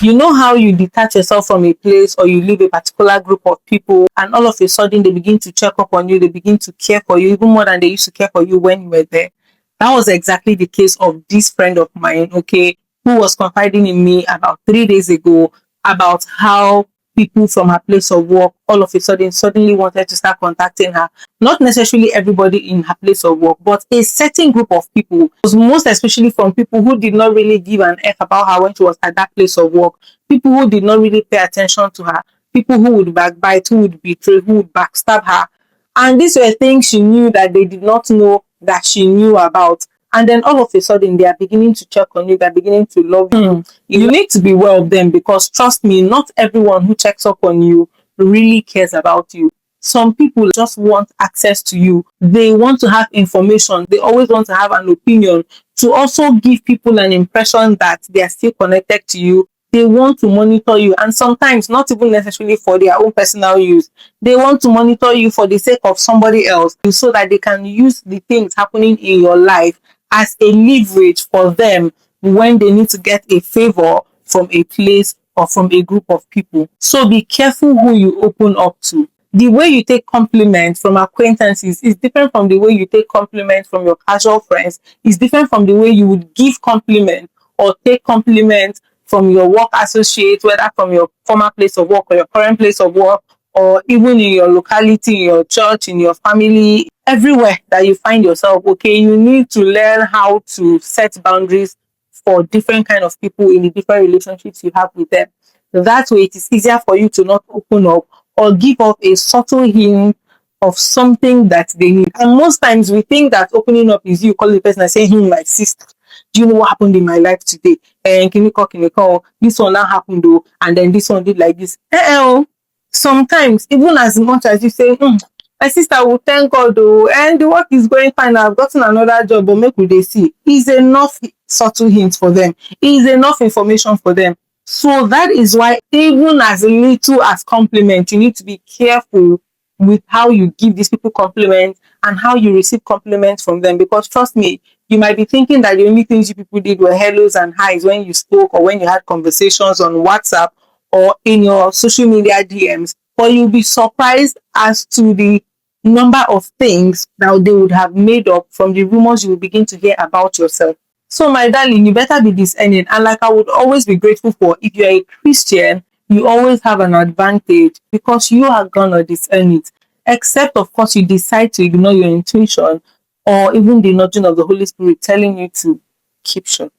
You know how you detach yourself from a place or you leave a particular group of people and all of a sudden they begin to check up on you, they begin to care for you even more than they used to care for you when you were there. That was exactly the case of this friend of mine, okay, who was confiding in me about 3 days ago about how people from her place of work all of a sudden suddenly wanted to start contacting her. Not necessarily everybody in her place of work, but a certain group of people, most especially from people who did not really give an F about her when she was at that place of work, people who did not really pay attention to her, people who would backbite, who would betray, who would backstab her. And these were things she knew that they did not know that she knew about. And then all of a sudden, they are beginning to check on you, they're beginning to love you. You need to be aware of them because trust me, not everyone who checks up on you really cares about you. Some people just want access to you. They want to have information. They always want to have an opinion to also give people an impression that they are still connected to you. They want to monitor you, and sometimes not even necessarily for their own personal use. They want to monitor you for the sake of somebody else so that they can use the things happening in your life as a leverage for them when they need to get a favor from a place or from a group of people. So be careful who you open up to. The way you take compliments from acquaintances is different from the way you take compliments from your casual friends. It's different from the way you would give compliment or take compliments from your work associate, whether from your former place of work or your current place of work, or even in your locality, in your church, in your family, everywhere that you find yourself. Okay, you need to learn how to set boundaries for different kind of people in the different relationships you have with them. That way, it is easier for you to not open up or give up a subtle hint of something that they need. And most times we think that opening up is you calling the person and saying, "Hey, my sister, do you know what happened in my life today? And can you call? This one now happened though, and then this one did like this." Sometimes, even as much as you say, my sister will thank God though, and the work is going fine. I've gotten another job, but make we dey see. Is enough subtle hints for them. Is enough information for them. So that is why even as little as compliment, you need to be careful with how you give these people compliments and how you receive compliments from them. Because trust me, you might be thinking that the only things you people did were hellos and highs when you spoke or when you had conversations on WhatsApp or in your social media DMs, but you'll be surprised as to the number of things that they would have made up from the rumors you will begin to hear about yourself. So, my darling, you better be discerning. And like I would always be grateful for, if you're a Christian, you always have an advantage because you are gonna discern it. Except, of course, you decide to ignore your intuition or even the nudging of the Holy Spirit telling you to keep short.